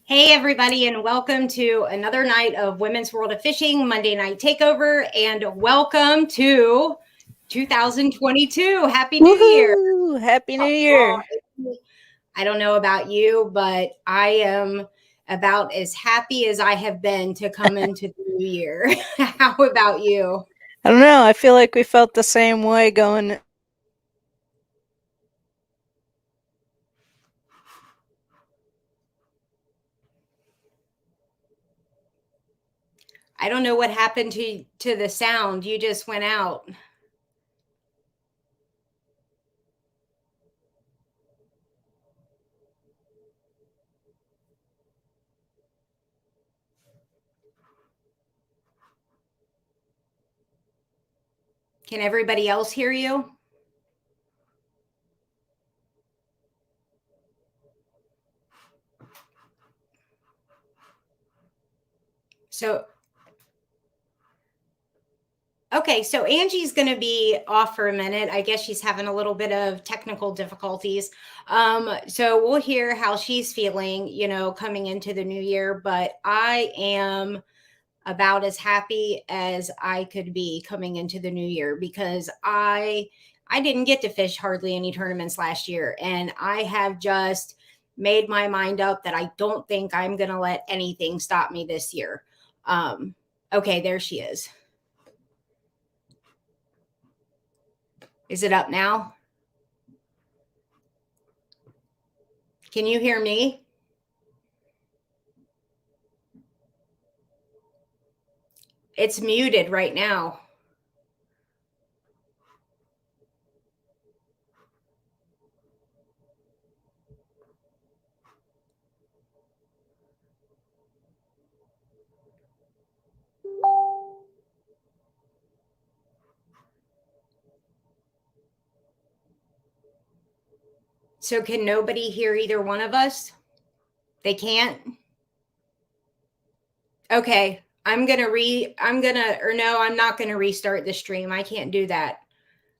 Hey, everybody, and welcome to another night of Women's World of Fishing Monday Night Takeover, and welcome to 2022. Happy New Year. Woohoo! Happy New Year. I don't know about you, but I am about as happy as I have been to come into the new year. How about you? I don't know. I feel like we felt the same way going. I don't know what happened to the sound. You just went out. Can everybody else hear you? Okay, so Angie's going to be off for a minute. I guess she's having a little bit of technical difficulties. So we'll hear how she's feeling, coming into the new year. But I am about as happy as I could be coming into the new year because I didn't get to fish hardly any tournaments last year, and I have just made my mind up that I don't think I'm going to let anything stop me this year. Okay, there she is. Is it up now? Can you hear me? It's muted right now. So can nobody hear either one of us? They can't? Okay. I'm not going to restart the stream. I can't do that.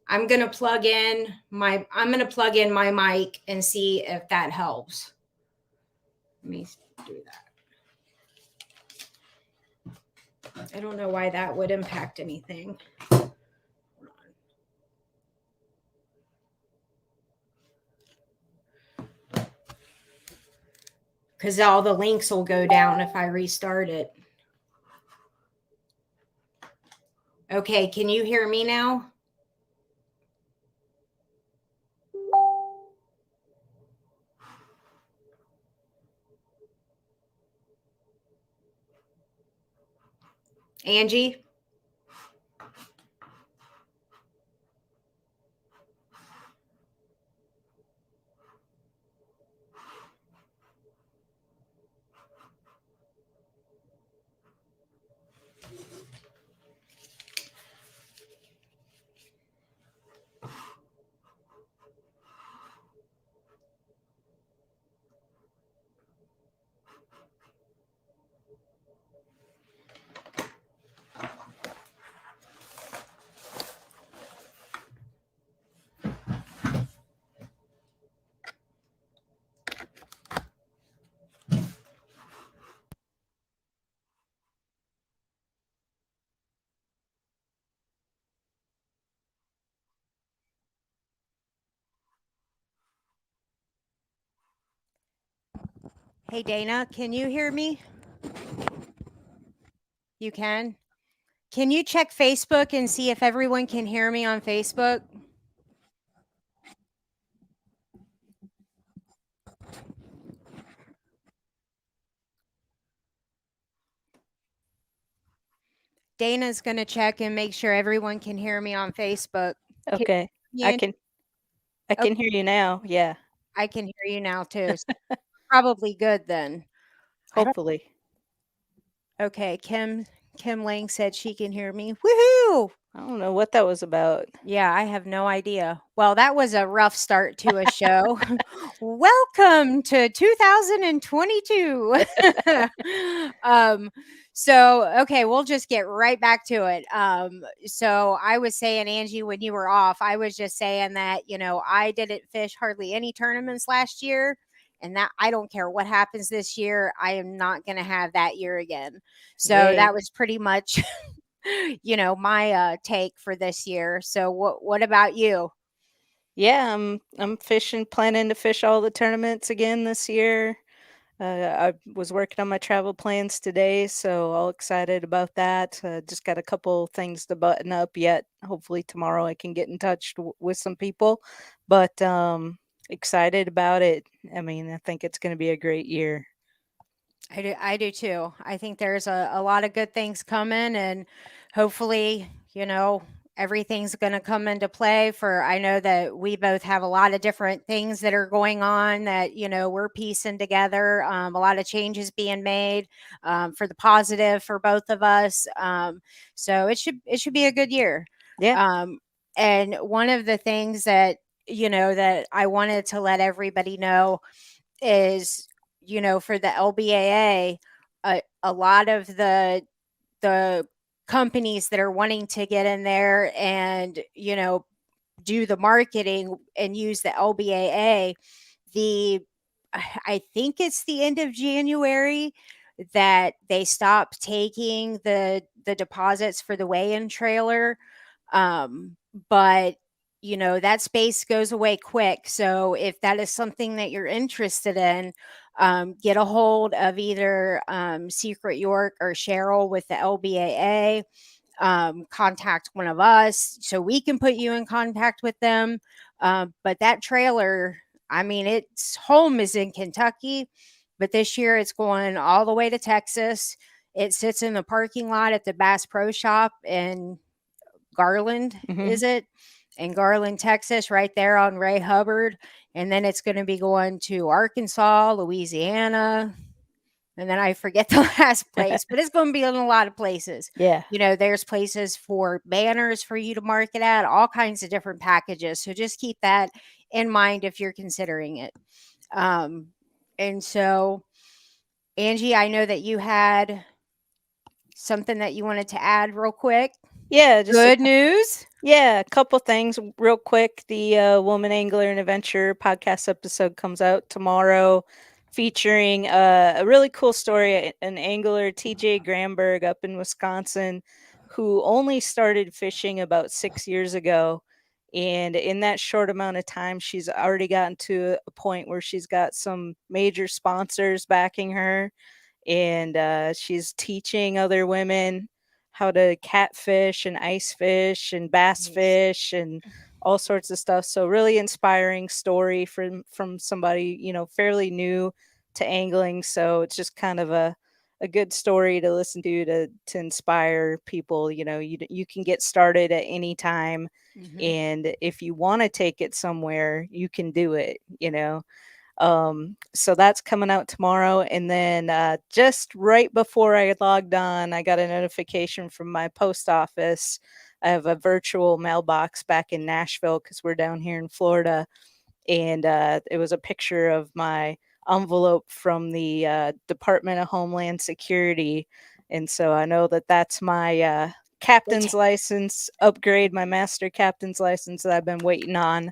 I'm going to plug in my mic and see if that helps. Let me do that. I don't know why that would impact anything. Because all the links will go down if I restart it. Okay, can you hear me now? Angie? Hey, Dana, can you hear me? You can? Can you check Facebook and see if everyone can hear me on Facebook? Dana's going to check and make sure everyone can hear me on Facebook. Okay. I can hear you now. Yeah. I can hear you now too. So probably good then. Hopefully. Okay, Kim Lang said she can hear me. Woohoo! I don't know what that was about. Yeah, I have no idea. Well, that was a rough start to a show. Welcome to 2022. Okay, we'll just get right back to it. So I was saying, Angie, when you were off, I was just saying that, I didn't fish hardly any tournaments last year. And that, I don't care what happens this year, I am not going to have that year again. So Yay. that was pretty much, my take for this year. So what about you? Yeah, I'm fishing, planning to fish all the tournaments again this year. I was working on my travel plans today, so all excited about that. Just got a couple things to button up yet. Hopefully tomorrow I can get in touch with some people, but excited about it. I mean, I think it's going to be a great year. I do too. I think there's a lot of good things coming, and hopefully, everything's going to come into play. For I know that we both have a lot of different things that are going on that, we're piecing together. A lot of changes being made for the positive for both of us. So it should be a good year. Yeah. Um, and one of the things that, that I wanted to let everybody know is, for the LBAA, a lot of the companies that are wanting to get in there and, do the marketing and use the LBAA, the I think it's the end of January that they stop taking the deposits for the weigh-in trailer. But that space goes away quick. So if that is something that you're interested in, get a hold of either Secret York or Cheryl with the LBAA. Contact one of us so we can put you in contact with them. But that trailer, I mean, its home is in Kentucky, but this year it's going all the way to Texas. It sits in the parking lot at the Bass Pro Shop in Garland, Hmm. is it? In Garland, Texas, right there on Ray Hubbard. And then it's going to be going to Arkansas, Louisiana, and then I forget the last place, but it's going to be in a lot of places. Yeah. There's places for banners for you to market at, all kinds of different packages. So just keep that in mind if you're considering it. Um, and so, Angie, I know that you had something that you wanted to add real quick. Yeah, just a Good news. Yeah, a couple things real quick. The Woman Angler and Adventure podcast episode comes out tomorrow, featuring a really cool story. An angler, TJ Gramberg, up in Wisconsin, who only started fishing about 6 years ago. And in that short amount of time, she's already gotten to a point where she's got some major sponsors backing her, and she's teaching other women how to catfish and ice fish and bass Nice. fish and all sorts of stuff. So really inspiring story from somebody, fairly new to angling. So it's just kind of a good story to listen to inspire people. You can get started at any time, Mm-hmm. and if you want to take it somewhere, you can do it. So that's coming out tomorrow. And then just right before I logged on, I got a notification from my post office. I have a virtual mailbox back in Nashville because we're down here in Florida. And it was a picture of my envelope from the Department of Homeland Security. And so I know that that's my captain's license upgrade, my master captain's license that I've been waiting on.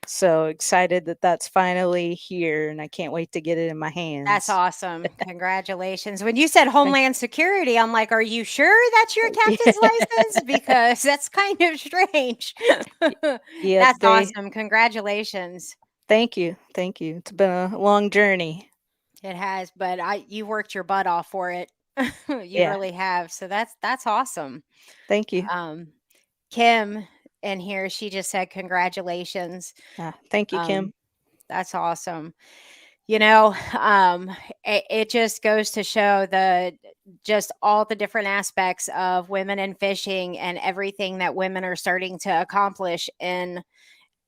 So excited that that's finally here, and I can't wait to get it in my That's hands. awesome. Congratulations. When you said Homeland Security, I'm like, are you sure that's your captain's Yeah. license? Because that's kind of strange. Yep, That's awesome. Congratulations. thank you. Thank you. It's been a long journey. It has, but you worked your butt off for it. You Yeah, really have. So that's awesome. thank you. Um, Kim in here, she just said congratulations. Thank you, Kim. Um, that's awesome. You know, um, it just goes to show just all the different aspects of women in fishing and everything that women are starting to accomplish in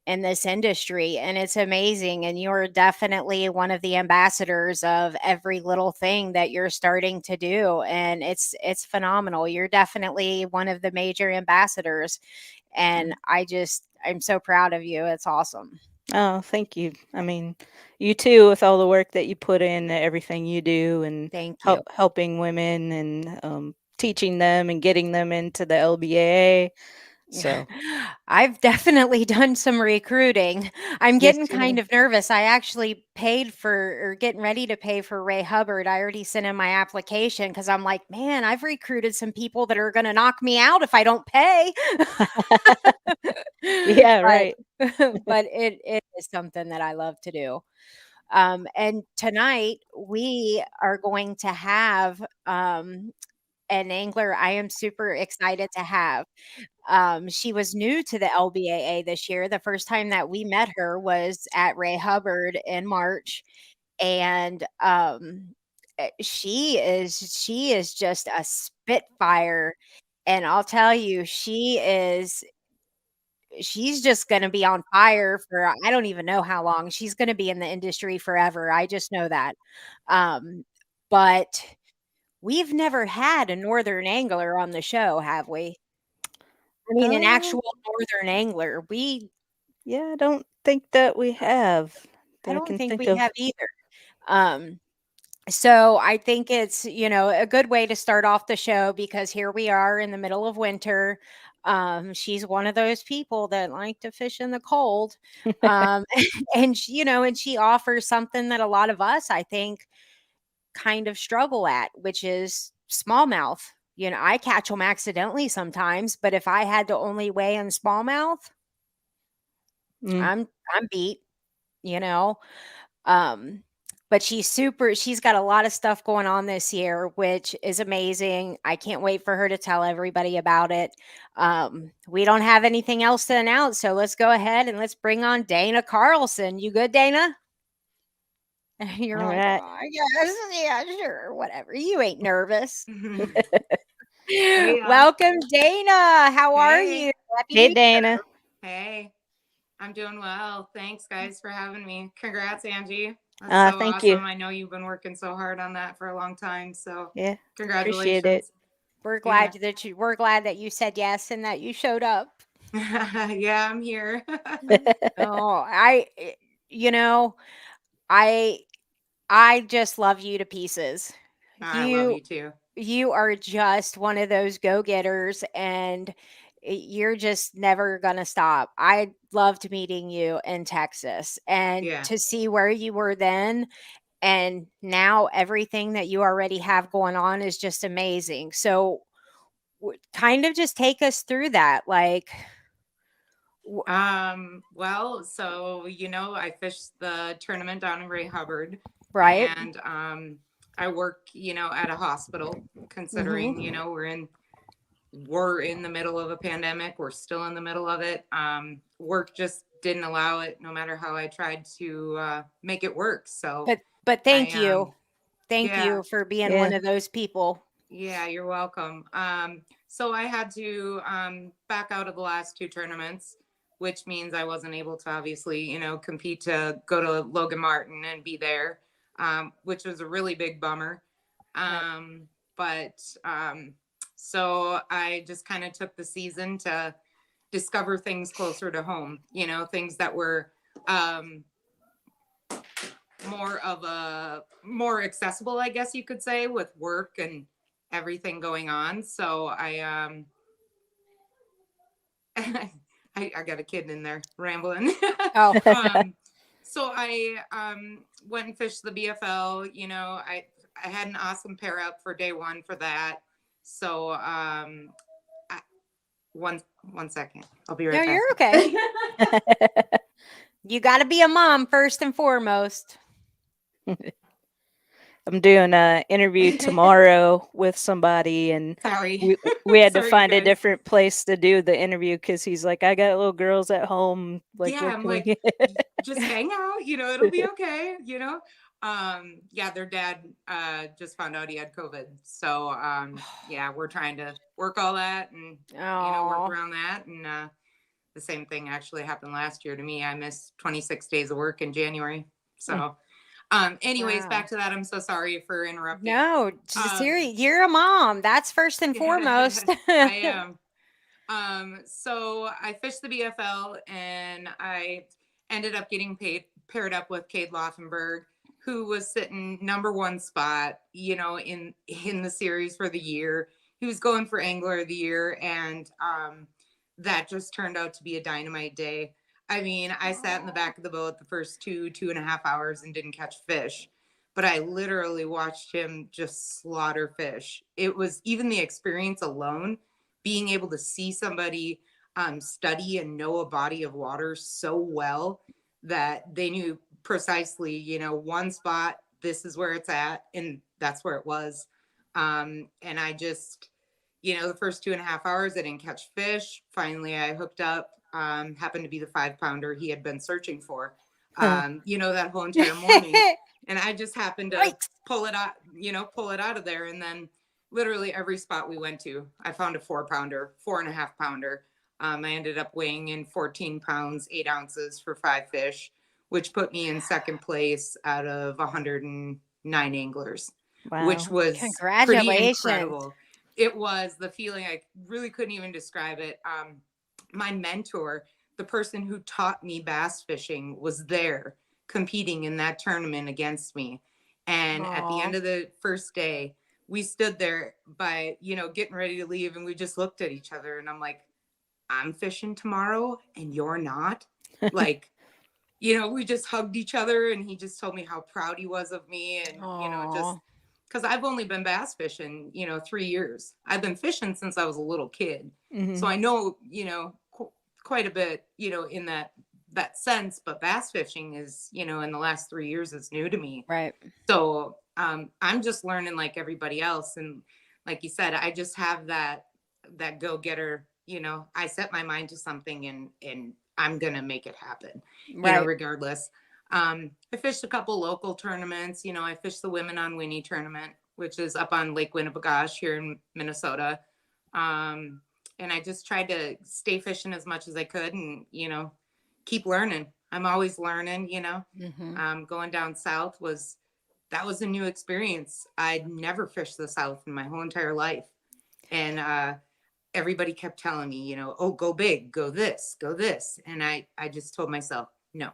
this industry, and it's amazing. And you're definitely one of the ambassadors of every little thing that you're starting to do, and it's phenomenal. You're definitely one of the major ambassadors, and I'm so proud of you. It's awesome. Oh, thank you. I mean, you too, with all the work that you put in, everything you do, and Thank you. helping women and teaching them and getting them into the LBAA. So, I've definitely done some recruiting. I'm yes, getting you have. kind of nervous. I actually paid for or getting ready to pay for Ray Hubbard. I already sent in my application because I'm like, man, I've recruited some people that are going to knock me out if I don't pay. Yeah, but right. but it is something that I love to do. And tonight we are going to have an angler I am super excited to have. She was new to the LBAA this year. The first time that we met her was at Ray Hubbard in March, and she is just a spitfire. And I'll tell you, she's just going to be on fire for I don't even know how long. She's going to be in the industry forever. I just know that. Um, but we've never had a northern angler on the show, have we? I mean, an Uh, actual northern angler. yeah, I don't think that we have I that I don't can think think we of. have either. Um, so I think it's, a good way to start off the show because here we are in the middle of winter. She's one of those people that like to fish in the cold. Um, and she offers something that a lot of us, I think, kind of struggle at, which is smallmouth. I catch them accidentally sometimes, but if I had to only weigh in smallmouth, Mm, I'm beat, you know. Um, but she's got a lot of stuff going on this year, which is amazing. I can't wait for her to tell everybody about it. We don't have anything else to announce, so let's go ahead and let's bring on Dana Carlson. You good, Dana? You're all like, right. oh, yes, yeah, sure, whatever. You ain't nervous. Hey y'all. Welcome, Dana. How are Hey. you? Happy Hey, New Year. Dana. Hey. I'm doing well. Thanks guys for having me. Congrats, Angie. That's so Thank you. awesome. I know you've been working so hard on that for a long time. So Yeah, appreciate it. congratulations. We're Yeah. glad that you said yes and that you showed up. Yeah, I'm here. Oh, you know, I I just love you to pieces. I love You you too. you are just one of those go-getters and you're just never going to stop. I loved meeting you in Texas and Yeah. to see where you were then and now everything that you already have going on is just amazing. So kind of just take us through that w- Well, so I fished the tournament down in Ray Hubbard right? and I work, at a hospital considering, Mhm. we're in the middle of a pandemic. We're still in the middle of it. Work just didn't allow it, no matter how I tried to make it work. So But I, thank you. Thank yeah, you for being one Yeah. of those people. yeah, you're welcome. So I had to back out of the last two tournaments, which means I wasn't able to obviously, compete to go to Logan Martin and be there, which was a really big bummer. Yep. But so I just kind of took the season to discover things closer to home, things that were um, more accessible, I guess you could say, with work and everything going on. So I got a kid in there rambling. Oh, um, so I went and fished the BFL. I had an awesome pair up for day one for that. So I, one second, I'll be no, right you're back. okay. You got to be a mom first and foremost. I'm doing a interview tomorrow with somebody, and Sorry, we had to sorry, you find a guys. different place to do the interview because he's like, I got little girls at home. Like, Yeah, where I'm can we like, get? just hang out, it'll be okay, yeah, their dad just found out he had COVID. So yeah, we're trying to work all that and work Oh, around that. And the same thing actually happened last year to me. I missed 26 days of work in January. Mm. So anyways, back wow. to that. I'm so sorry for interrupting. No, Um you're a mom. That's first and foremost. I am. So I fished the BFL and I ended up getting paired up with Cade Laufenberg, who was sitting number one spot, in the series for the year. He was going for Angler of the Year, and that just turned out to be a dynamite day. I mean, I sat in the back of the boat the first 2.5 hours and didn't catch fish, but I literally watched him just slaughter fish. It was, even the experience alone, being able to see somebody study and know a body of water so well that they knew precisely, one spot, this is where it's at, and that's where it was. And I just, the first 2.5 hours, I didn't catch fish. Finally, I hooked up, happened to be the 5-pounder he had been searching for, that whole entire morning. And I just happened to pull it out of there. And then literally every spot we went to, I found a 4-pounder, 4.5-pounder. I ended up weighing in 14 pounds, 8 ounces for 5 fish, which put me in second place out of 109 anglers, Wow. which was pretty Congratulations. incredible. It was the feeling, I really couldn't even describe it. My mentor, the person who taught me bass fishing, was there competing in that tournament against me. And at the end of the first day, we stood there by, getting ready to leave, and we just looked at each other, and I'm like, I'm fishing tomorrow and you're not. Like, we just hugged each other, and he just told me how proud he was of me. And, just because I've only been bass fishing, 3 years. I've been fishing since I was a little kid. Mm-hmm. So I know, quite a bit, in that sense, but bass fishing is, in the last 3 years, is new to me. Right. So I'm just learning like everybody else. And like you said, I just have that go-getter, I set my mind to something, and I'm going to make it happen, regardless. I fished a couple local tournaments. I fished the Women on Winnie tournament, which is up on Lake Winnipegosh here in Minnesota. And I just tried to stay fishing as much as I could, and, keep learning. I'm always learning, Mm-hmm. Going down south was a new experience. I'd never fished the South in my whole entire life. And, everybody kept telling me, oh, go big, go this. And I just told myself, no,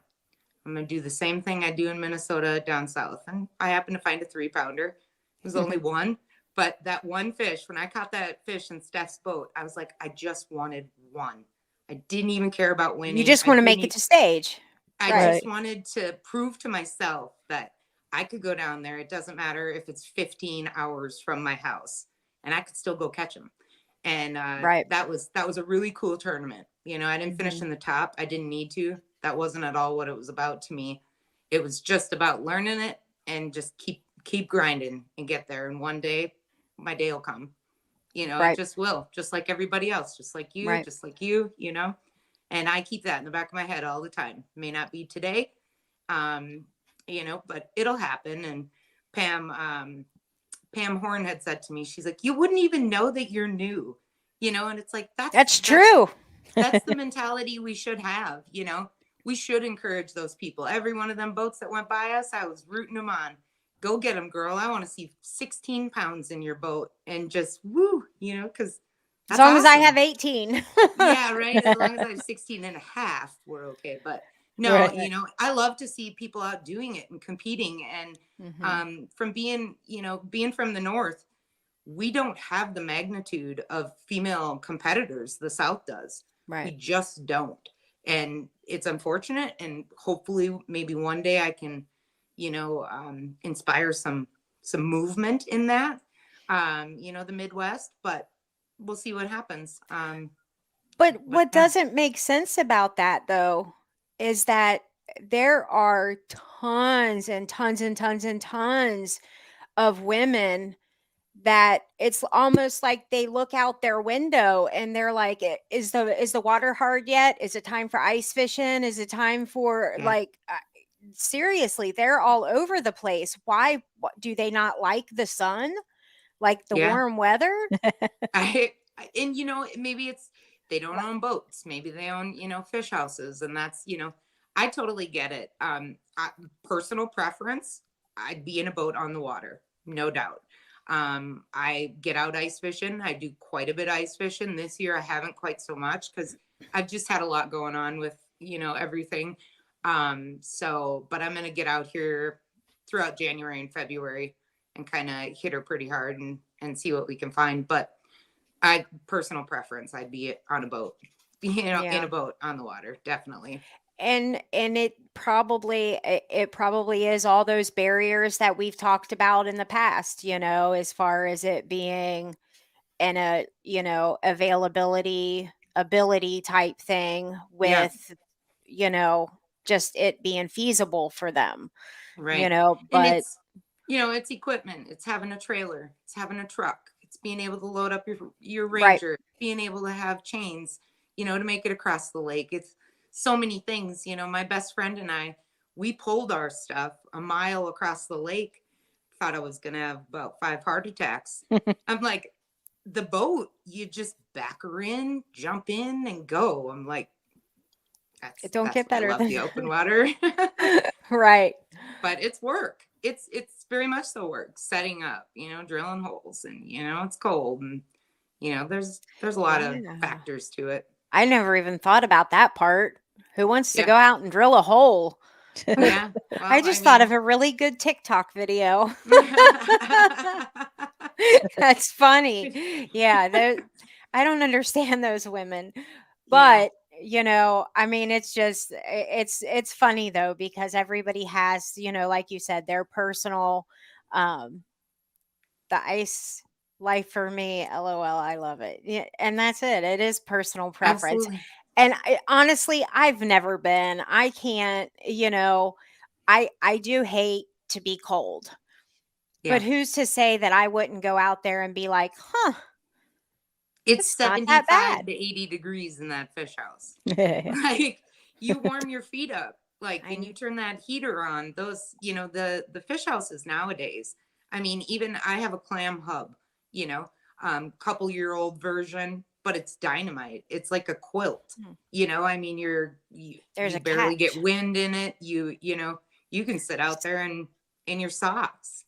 I'm going to do the same thing I do in Minnesota down south. And I happened to find a 3-pounder. It was only one, but that one fish, when I caught that fish in Steph's boat, I was like, I just wanted one. I didn't even care about winning. You just want to make it to stage. I Right. just wanted to prove to myself that I could go down there. It doesn't matter if it's 15 hours from my house, and I could still go catch them. And that was a really cool tournament. I didn't finish in the top. I didn't need to. That wasn't at all what it was about to me. It was just about learning it and just keep grinding and get there. And one day, my day will come. It just will. Just like everybody else. Just like you. Just like you. And I keep that in the back of my head all the time. May not be today, but it'll happen. And Pam Horn had said to me, she's like, you wouldn't even know that you're new, and it's like, that's true. That's the mentality we should have. We should encourage those people. Every one of them boats that went by us, I was rooting them on. Go get them, girl. I want to see 16 pounds in your boat, and just woo, because as long as I have 18. Yeah, right. As long as I have 16 and a half, we're okay. But no, I love to see people out doing it and competing. And from being from the North, we don't have the magnitude of female competitors the South does. Right. We just don't. And it's unfortunate. And hopefully maybe one day I can, inspire some movement in that, the Midwest, but we'll see what happens. But what doesn't make sense about that, though, is that there are tons and tons and tons and tons of women that it's almost like they look out their window and they're like, is the water hard yet? Is it time for ice fishing? Is it time for seriously, they're all over the place. Why do they not like the sun? Like the warm weather? Maybe it's, they don't own boats. Maybe they own, fish houses. And that's, I totally get it. Personal preference, I'd be in a boat on the water, no doubt. I get out ice fishing. I do quite a bit of ice fishing. This year I haven't quite so much because I've just had a lot going on with, everything. But I'm going to get out here throughout January and February and kind of hit her pretty hard and see what we can find. But personal preference, I'd be on a boat. in Yeah. a boat on the water, definitely. And it probably is all those barriers that we've talked about in the past, as far as it being in a, ability type thing Yeah, with, you know, just it being feasible for them, right. And but it's equipment. It's having a trailer. It's having a truck. It's being able to load up your right. Ranger. Being able to have chains, to make it across the lake. It's so many things. My best friend and I, we pulled our stuff a mile across the lake. Thought I was gonna have about 5 heart attacks. I'm like, the boat, you just back her in, jump in, and go. I'm like, It don't that's get why I better love than the open water. right. But it's work. It's very much so work. Setting up, drilling holes, and it's cold, and there's a lot of Yeah. factors to it. I never even thought about that part. Who wants to Yeah. go out and drill a hole? Yeah. I Well, I just thought of mean, a really good TikTok video. That's funny. Yeah, I don't understand those women. yeah, But, I mean, it's just it's funny though because everybody has, like you said, their personal um the ice life for me, LOL, I love it. Yeah, and that's it. It is personal preference. absolutely. And honestly, I've never been. I can't, I do hate to be cold. But Yeah. who's to say that I wouldn't go out there and be like, "Huh, It's it's not that 75 bad." to 80 degrees in that fish house. Yeah. Like, you warm your feet up, like, and I you turn that heater on. Those, the fish houses nowadays. I mean, even I have a clam hub, couple-year-old version, but it's dynamite. It's like a quilt. Hmm. I mean, There's you a barely get catch. wind in it. You can sit out there and in your socks,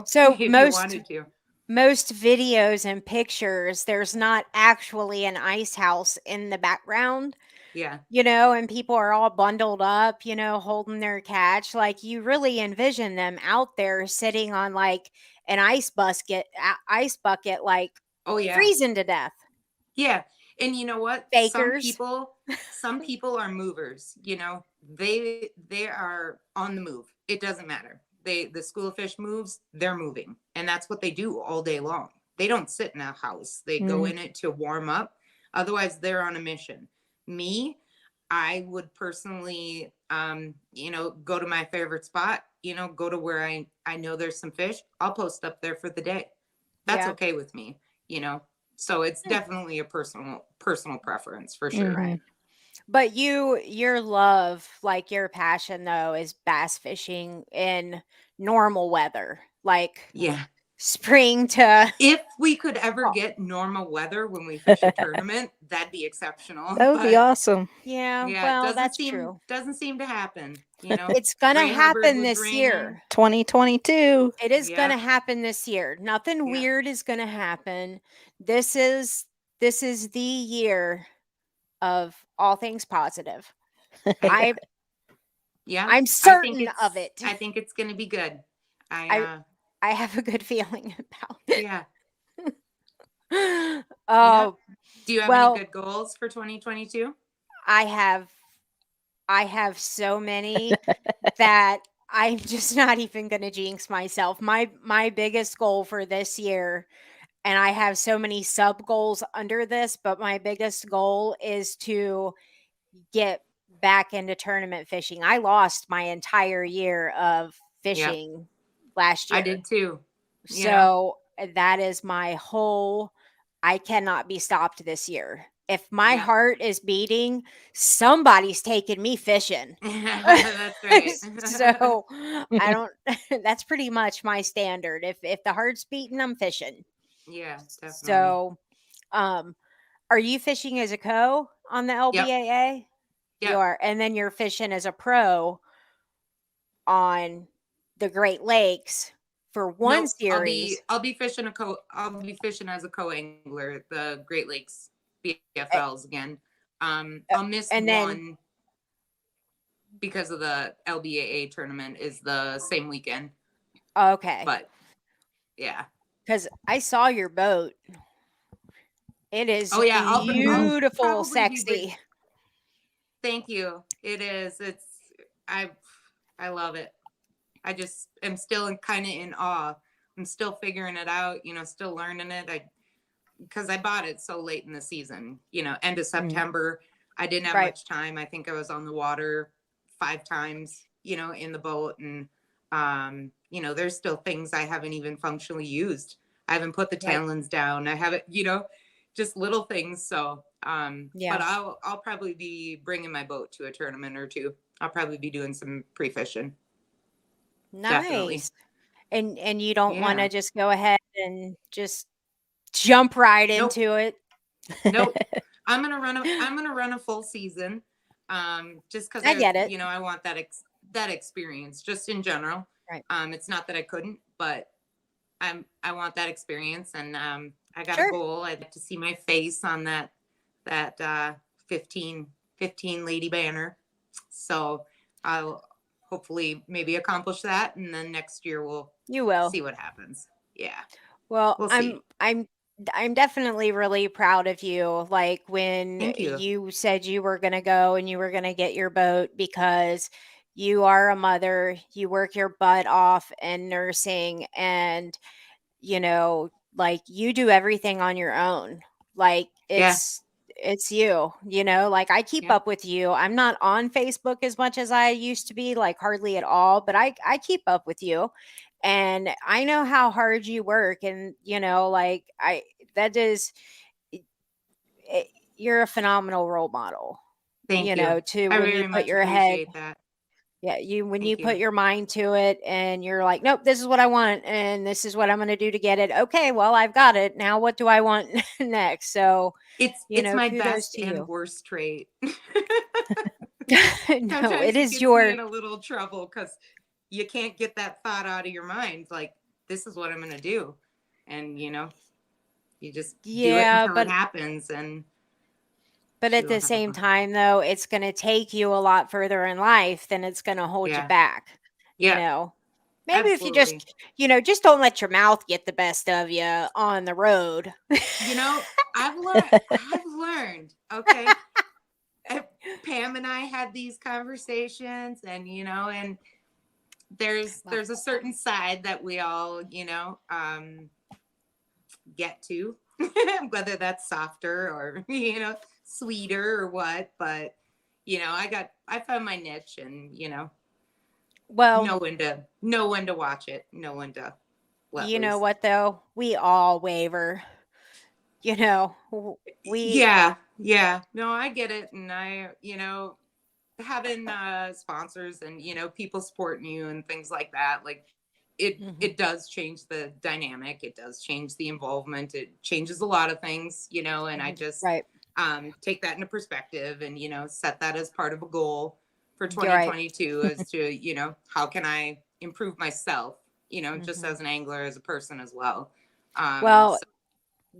So if you most wanted to. most videos and pictures, there's not actually an ice house in the background, Yeah. and people are all bundled up, holding their catch. Like you really envision them out there sitting on like an ice bucket, like Oh yeah. freezing to death. Yeah. And you know what? Bakers. Some people are movers, they are on the move. It doesn't matter. The school of fish moves, they're moving. And that's what they do all day long. They don't sit in a house. They go Mm. in it to warm up. Otherwise, they're on a mission. Me, I would personally go to my favorite spot, go to where I know there's some fish. I'll post up there for the day. That's Yeah. okay with me, you know. So it's Hmm. definitely a personal preference for sure. Mhm. Right. But your love, like your passion though, is bass fishing in normal weather, like Yeah. spring to If we could ever fall. get normal weather when we fish a tournament, that'd be exceptional. That would be But awesome. Yeah, yeah, it well, doesn't that's seem true. doesn't seem to happen. It's gonna Gray Hubbard happen was this raining. year. 2022. It is Yep. gonna happen this year. Nothing Yep. weird is gonna happen. This is the year of all things positive. I I yeah, I'm certain of it. I think it's gonna be good. I I I have a good feeling about yeah. it. Yep. Oh, Do you have any well, good goals for 2022? I have I have so many that I'm just not even going to jinx myself. My biggest goal for this year, and I have so many sub goals under this, but my biggest goal is to get back into tournament fishing. I lost my entire year of Yep. fishing last I year. did too. So that is my whole I cannot be stopped this year. If my Yeah. heart is beating, somebody's taking me fishing. That's right. So I don't that's pretty much my standard. If the heart's beating, I'm fishing. Yeah, definitely. So um are you fishing as a co on the Yep. LBAA? You Yep. are. And then you're fishing as a pro on the Great Lakes for one Nope. series. I'll be fishing as a co-angler at the Great Lakes a- BFLs again. a- I'll miss And then one because of the LBAA tournament is the same weekend. okay. But yeah. Because I saw your boat It is Oh yeah, I'll beautiful, probably be bring. sexy. Thank you. It is. I I love it. I just am still kind of in awe. I'm still figuring it out, still learning it. Because I bought it so late in the season, end of Mm. September. I didn't have Right. much time. I think I was on the water 5 times, in the boat. And, there's still things I haven't even functionally used. I haven't put the Right. talons down. I haven't, just little things. So, Yeah. but I'll probably be bringing my boat to a tournament or two. I'll probably be doing some pre-fishing. Definitely. Nice. And you don't want Yeah. to just go ahead and just jump right Nope. into it. Nope. I'm gonna run a full season. Just because I get it. I want that experience just in general. Right. It's not that I couldn't, but I want that experience, and I got a Sure. goal. I'd like to see my face on that 15 lady banner. So I'll hopefully maybe accomplish that, and then next year we'll You will. see what happens. Yeah, Well, we'll see. I'm definitely really proud of you. Like when Thank you. you said you were going to go and you were going to get your boat because you are a mother, you work your butt off in nursing and like you do everything on your own. Like Yeah, it's you, like I keep yeah. up with you. I'm not on Facebook as much as I used to be, like hardly at all, but I keep up with you and I know how hard you work and like I that is it, you're a phenomenal role model, Thank you. to I when you very put much your head. appreciate that. Yeah, when you Thank put you. your mind to it and you're like, nope, this is what I want and this is what I'm going to do to get it. Okay, well, I've got it. Now what do I want next? So, It's my kudos best to and you. worst trait. No, Sometimes it it is gets me your in a little trouble because you can't get that thought out of your mind. Like, this is what I'm gonna do. And you just do it yeah, until it happens, and but at you'll the have a same fun. time though, it's going to take you a lot further in life than it's going to hold you Yeah. back, you Yeah, know. Maybe if you absolutely. just don't let your mouth get the best of you on the road. You know, I've learned, okay. Pam and I had these conversations, and and there's a certain side that we all get to, whether that's softer or sweeter or what. But I found my niche, and Well, know when to watch it, know when to let you know loose. what though? We all waver. We Yeah, no, I get it. And I having sponsors and people supporting you and things like that, like it Mhm. it does change the dynamic, it does change the involvement, it changes a lot of things, and I Mhm. just Right. take that into perspective and set that as part of a goal for You're right. 2022, as to how can I improve myself, just Mhm. as an angler, as a person as well. Well,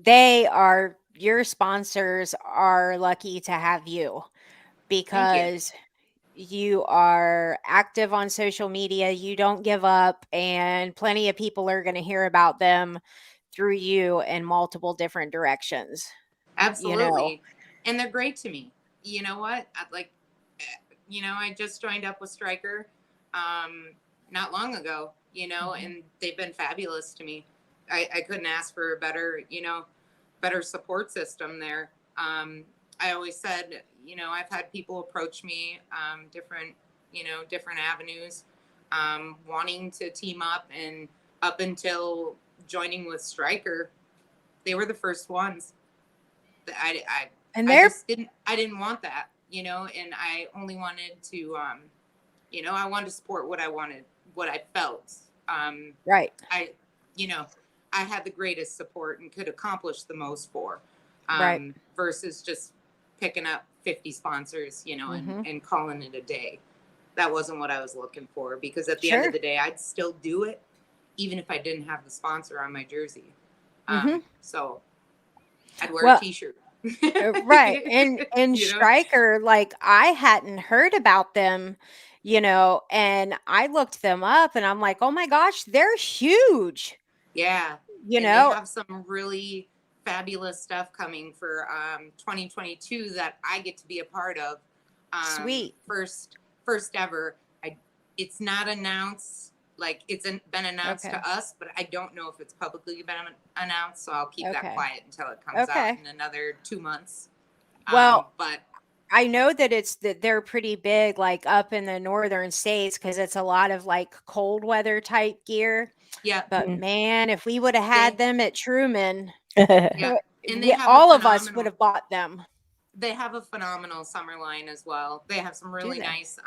So your sponsors are lucky to have you thank you. because you are active on social media, you don't give up, and plenty of people are going to hear about them through you in multiple different directions, you know. Absolutely. And they're great to me. You know what? I just joined up with Striker not long ago, Mhm. and they've been fabulous to me. I couldn't ask for a better support system there. I always said, I've had people approach me, different avenues, wanting to team up, and up until joining with Striker, they were the first ones. And I they're just didn't want that, and I only wanted to, I wanted to support what I wanted, what I felt. right. I, you know, I had the greatest support and could accomplish the most for, Right. versus just picking up 50 sponsors, and, Mhm. and calling it a day. That wasn't what I was looking for, because at the end of Sure. the day, I'd still do it even if I didn't have the sponsor on my jersey. Mhm. So I'd wear a Well, t-shirt. right. And you know? Striker, like I hadn't heard about them, and I looked them up and I'm like, "Oh my gosh, they're huge." Yeah. You And they know? have some really fabulous stuff coming for 2022 that I get to be a part of. Sweet. First ever. It's not announced, like been announced Okay. to us, but I don't know if it's publicly been announced, so I'll keep that Okay. quiet until it comes Okay. out in another 2 months. Well, But I know that they're pretty big, like up in the northern states, because it's a lot of like cold weather type gear. yeah, But Mhm. man, if we would have had them at Truman, yeah, and they have all a of us would phenomenal. have bought them. They have a phenomenal summer line as well. They have some Do really they? nice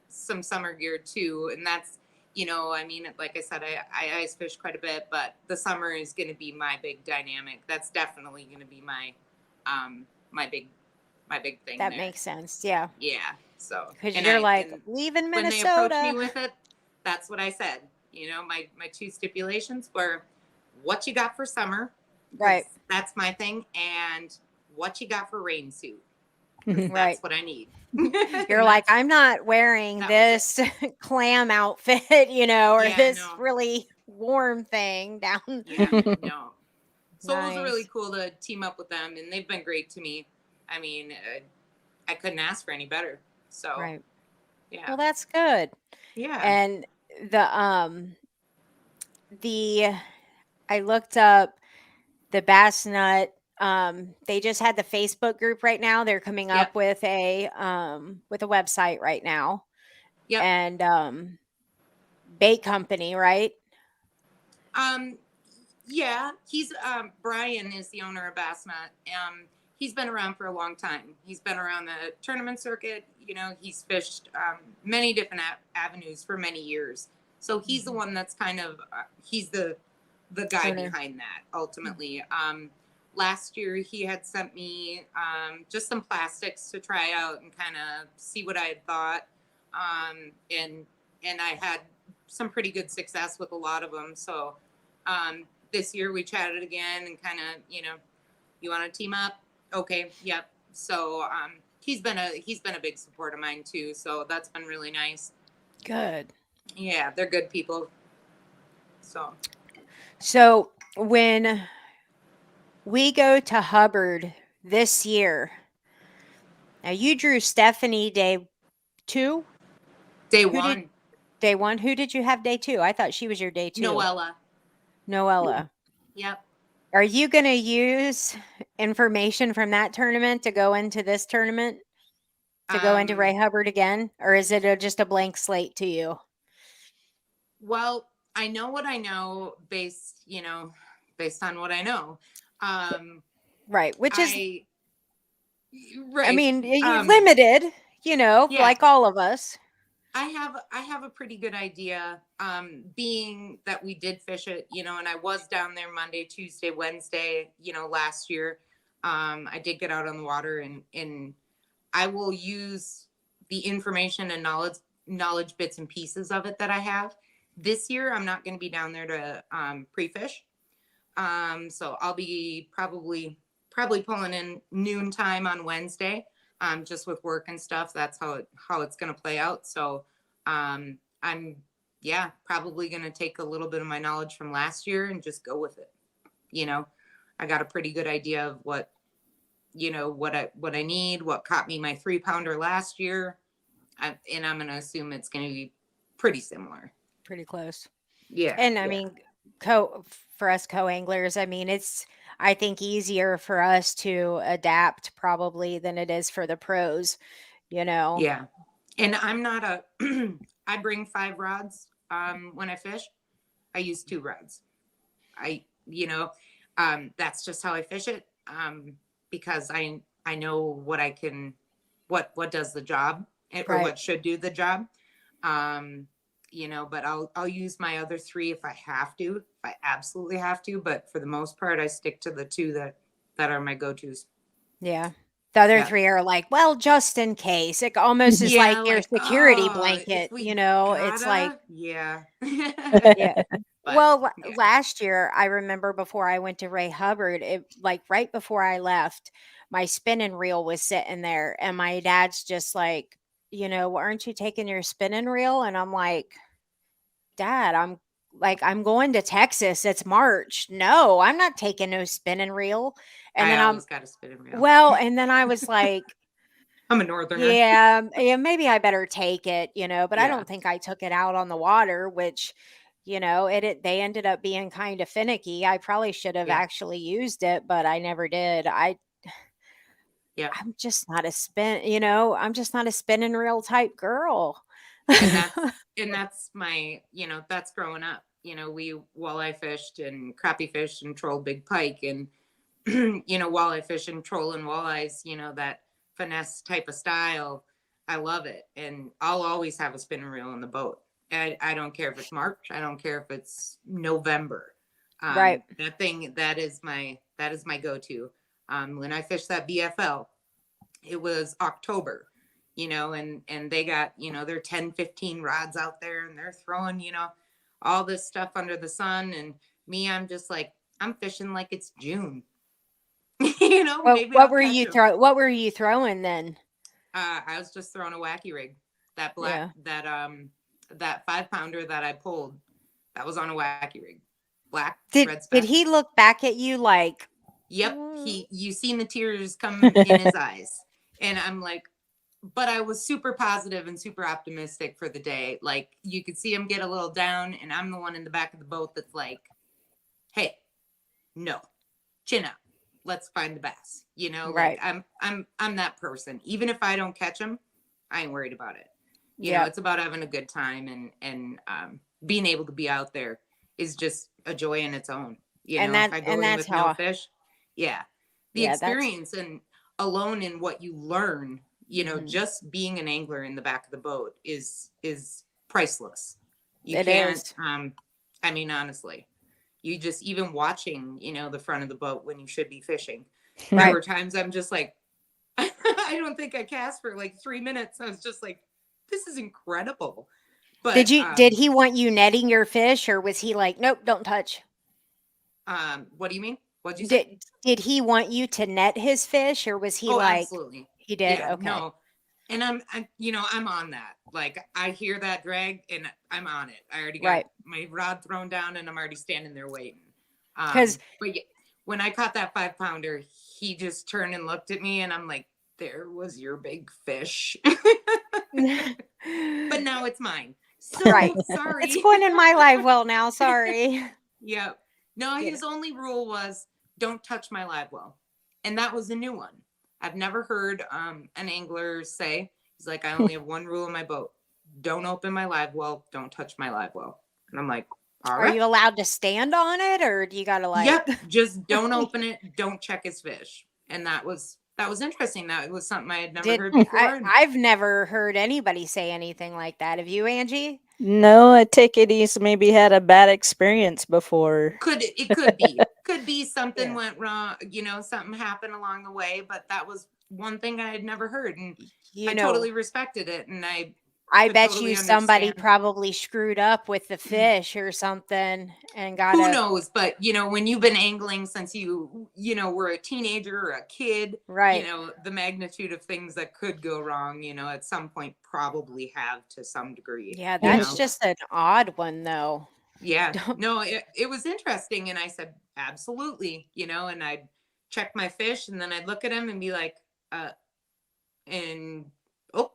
some summer gear too, and that's, I mean, like I said, I ice fish quite a bit, but the summer is going to be my big dynamic. That's definitely going to be my my big thing That there. makes sense. Yeah. Yeah. So Because and you're like, and leaving when they approached me Minnesota. with it, that's what I said. My two stipulations were what you got for summer, because Right. that's my thing, and what you got for rain suit. Mhm. Right. That's what I need. You're like, I'm not wearing that was this clam outfit, or Yeah, this no. really warm thing down. Yeah, no. So it was really Nice. cool to team up with them, and they've been great to me. I mean, I couldn't ask for any better. So Right. yeah, Well, that's good. yeah, And the I looked up the Bass Nut. They just had the Facebook group right now. They're coming yep, up with a website right now. yep. And bait company, right? Um, yeah, he's Brian is the owner of Bassnut. He's been around for a long time. He's been around the tournament circuit. He's fished many different avenues for many years. So he's the one that's kind of he's the guy Owner. behind that ultimately. Last year he had sent me just some plastics to try out and kind of see what I had thought, and I had some pretty good success with a lot of them. So this year we chatted again and kind of, you want to team up? Okay, yep. So he's been a big support of mine too. So that's been really nice. Good. Yeah, they're good people. So when we go to Hubbard this year, now you drew Stephanie day 2? Day Who did one, day 1? Who did you have day 2? I thought she was your day 2. Noella. Noella. Yep. Are you going to use information from that tournament to go into this tournament? To go into Ray Hubbard again? Or is it just a blank slate to you? Well, I know what I know based on what I know. Right. Which is, right. I mean, you're limited, yeah. like all of us. I have a pretty good idea, being that we did fish it, and I was down there Monday, Tuesday, Wednesday, last year. I did get out on the water, and I will use the information and knowledge bits and pieces of it that I have. This year, I'm not going to be down there to pre-fish. So I'll be probably pulling in noon time on Wednesday. Just with work and stuff, that's how it's going to play out. So I'm probably going to take a little bit of my knowledge from last year and just go with it. I got a pretty good idea of what I need, what caught me my 3-pounder last year. And I'm going to assume it's going to be pretty similar. Pretty close. Yeah. And I mean, for us co-anglers, I mean, it's, I think, easier for us to adapt probably than it is for the pros, Yeah. And I'm not I bring 5 rods when I fish. I use 2 rods. That's just how I fish it, because I know what I can, what does the job, or Right. what should do the job. But I'll use my other 3 if I have to, if I absolutely have to. But for the most part, I stick to the 2 that are my go-tos. Yeah. The other Yeah. 3 are like, well, just in case. It almost is like your security blanket, it's like, yeah. yeah. But, Well, yeah. last year, I remember before I went to Ray Hubbard, like right before I left, my spinning reel was sitting there, and my dad's just like, aren't you taking your spinning reel? And I'm like, Dad, I'm like, I'm going to Texas. It's March. No, I'm not taking no spinning reel. And I then always got a spinning reel. well, and then I was like, I'm a northerner. yeah, yeah, maybe I better take it, but I Yeah. don't think I took it out on the water, which, they ended up being kind of finicky. I probably should have Yeah. actually used it, but I never did. Yeah. I'm just not a I'm just not a spinning reel type girl. And that's my, that's growing up. We walleye fished and crappie fished and trolled big pike and walleye fish and trolling walleyes, that finesse type of style. I love it. And I'll always have a spinning reel in the boat. I don't care if it's March. I don't care if it's November. Right. That is my go-to. When I fished that BFL, it was October, and they got, their 10, 15 rods out there and they're throwing, all this stuff under the sun. And me, I'm just like, I'm fishing like it's June. Maybe I'll catch them. What were you throwing then? I was just throwing a wacky rig. That black, that 5-pounder that I pulled, that was on a wacky rig. Black, red speck. Did he look back at you like? Yep. You seen the tears come in his eyes. And I'm like, but I was super positive and super optimistic for the day. Like you could see him get a little down and I'm the one in the back of the boat that's like, hey, no, chin up. Let's find the bass. Right. Like I'm that person. Even if I don't catch them, I ain't worried about it. It's about having a good time and being able to be out there is just a joy in its own. If I go in with no fish, the experience and alone in what you learn, just being an angler in the back of the boat is priceless. It is. I mean, honestly, you just even watching, the front of the boat when you should be fishing. Right. There were times I'm just like, I don't think I cast for like 3 minutes. I was just like, this is incredible. But did he want you netting your fish, or was he like, nope, don't touch? What do you mean? What'd you say? Did he want you to net his fish, or was he like? Absolutely. He did. Yeah, okay. No. And I'm on that. Like I hear that drag and I'm on it. I already got my rod thrown down and I'm already standing there waiting. But when I caught that 5-pounder, he just turned and looked at me and I'm like, there was your big fish. But now it's mine. So sorry. It's going in my live well now. Sorry. Yep. No, his only rule was don't touch my live well. And that was a new one. I've never heard an angler say, he's like, I only have one rule in my boat. Don't open my live well. Don't touch my live well. And I'm like, all right. Are you allowed to stand on it, or do you got to like? Yep. Just don't open it. Don't check his fish. And that was interesting. That was something I had never heard before. I've never heard anybody say anything like that. Have you, Angie? No, I take it he's maybe had a bad experience before. Could be something went wrong, something happened along the way, but that was one thing I had never heard. And I totally respected it. And I bet totally somebody probably screwed up with the fish or something and got who knows, but when you've been angling since you were a teenager or a kid, right? The magnitude of things that could go wrong, at some point probably have to some degree. Yeah, that's just an odd one though. Yeah. No, it was interesting. And I said, absolutely, and I'd check my fish and then I'd look at him and be like, oh,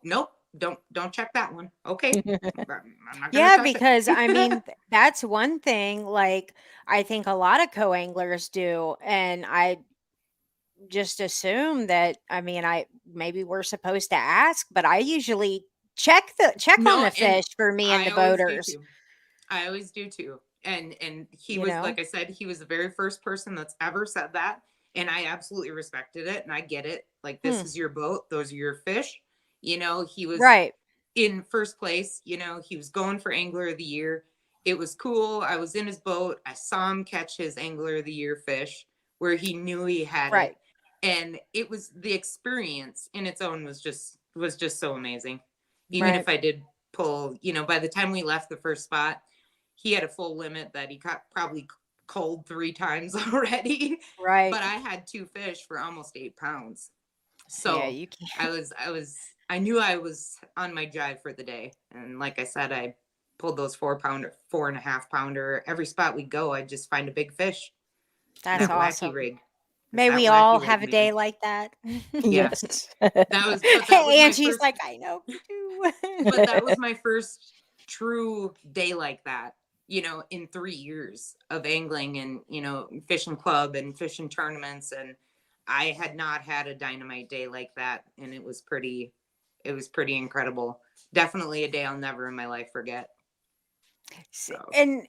nope. Don't check that one. Okay. I'm not gonna because I mean, that's one thing, like, I think a lot of co-anglers do. And I just assume that, I mean, maybe we're supposed to ask, but I usually check on the fish for me and the boaters. I always do too. And he was, like I said, he was the very first person that's ever said that. And I absolutely respected it. And I get it. Like, this is your boat. Those are your fish. He was in first place. He was going for Angler of the Year. It was cool. I was in his boat. I saw him catch his Angler of the Year fish where he knew he had it. And it was, the experience in its own was just so amazing. Even if I did pull, by the time we left the first spot, he had a full limit that he caught probably cold 3 times already. Right. But I had 2 fish for almost 8 pounds. So I knew I was on my jive for the day. And like I said, I pulled those 4-pounder, 4.5-pounder. Every spot we go, I'd just find a big fish. That's That wacky awesome. rig. May That we wacky all rig, have a man. day like that. Yeah. Yes. That was my Angie's first, like, I know we do. but that was my first true day like that, you know, in 3 years of angling and, you know, fishing club and fishing tournaments. And I had not had a dynamite day like that. And it was pretty incredible. Definitely a day I'll never in my life forget. So, And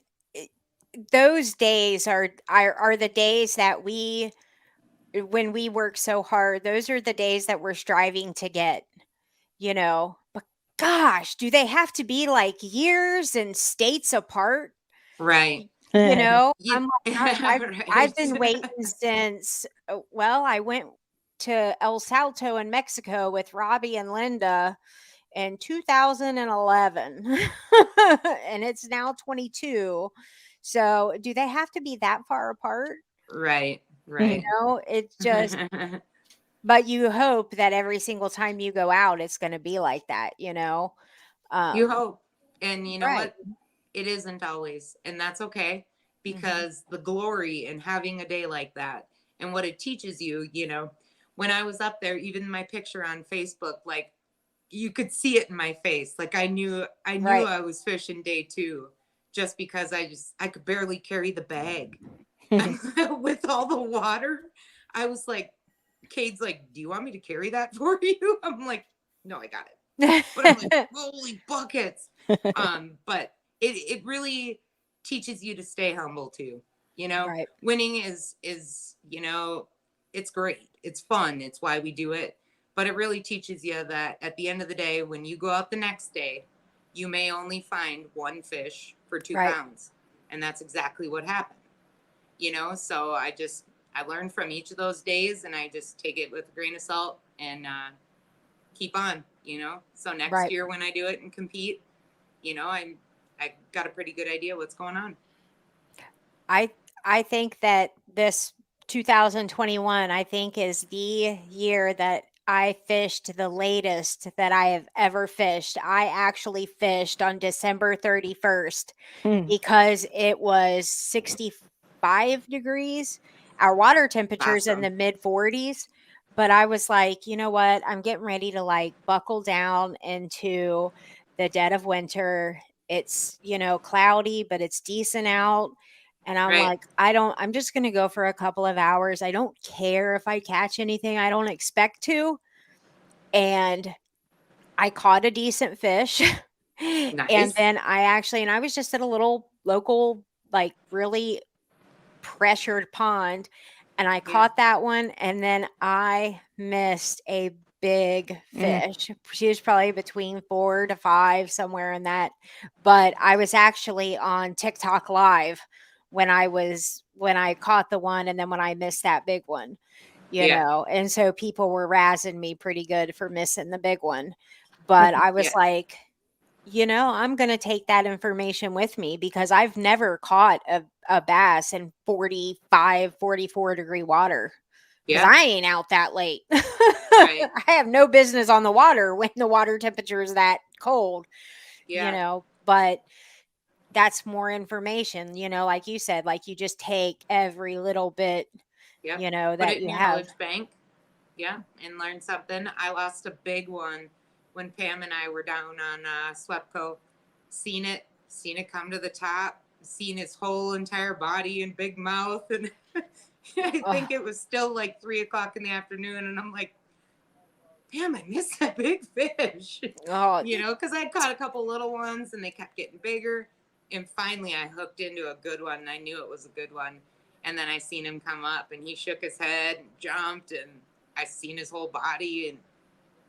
those days are the days that when we work so hard, those are the days that we're striving to get, you know. But gosh, do they have to be like years and states apart? right. You know, You, I'm like, gosh, I've been right. waiting since well, I went to El Salto in Mexico with Robbie and Linda in 2011. And it's now 22. So, do they have to be that far apart? Right. You Right. know, it's just, but you hope that every single time you go out, it's going to be like that, you know? You Um, hope. And you know right. what? It isn't always. And that's okay, Mhm. because the glory in having a day like that and what it teaches you, you know, when I was up there, even my picture on Facebook, like you could see it in my face. Like I knew Right. I was fishing day 2 just because I could barely carry the bag. With all the water. I was like, Cade's like, do you want me to carry that for you? I'm like, no, I got it. But I'm like, holy buckets. But it really teaches you to stay humble too. You know, Right. winning is, you know, it's great. It's fun. It's why we do it. But it really teaches you that at the end of the day, when you go out the next day, you may only find one fish for 2 Right. pounds. And that's exactly what happened. You know, so I learned from each of those days, and I just take it with a grain of salt and keep on, you know. So next Right. year when I do it and compete, you know, I got a pretty good idea what's going on. I I think that this 2021, I think, is the year that I fished the latest that I have ever fished. I actually fished on December 31st because it was 65 degrees. Our water temperature's in Awesome. the mid 40s, but I was like, you know what? I'm getting ready to like buckle down into the dead of winter. It's, you know, cloudy, but it's decent out. And I'm Right. like, I'm just going to go for a couple of hours. I don't care if I catch anything. I don't expect to. And I caught a decent fish. And Nice. then I was just at a little local, like really pressured pond, and I Yeah. caught that one. And then I missed a big fish. She was probably between 4 to 5, somewhere in that. But I was actually on TikTok live when I caught the one, and then when I missed that big one, you Yeah. know. And so people were razzing me pretty good for missing the big one. But I was Yeah. like, you know, I'm going to take that information with me because I've never caught a bass in 45, 44-degree water because Yeah. I ain't out that late. Right. I have no business on the water when the water temperature is that cold, you Yeah. know, but that's more information, you know, like you said, like you just take every little bit, Yep. you know, Put that it in you your have. knowledge bank. Yeah. And learn something. I lost a big one when Pam and I were down on Swepco. Seen it come to the top, seen his whole entire body and big mouth. And I Oh, think it was still like 3 o'clock in the afternoon. And I'm like, damn, I missed that big fish. oh, You know, because I caught a couple little ones and they kept getting bigger. And finally I hooked into a good one and I knew it was a good one. And then I seen him come up and he shook his head and jumped, and I seen his whole body, and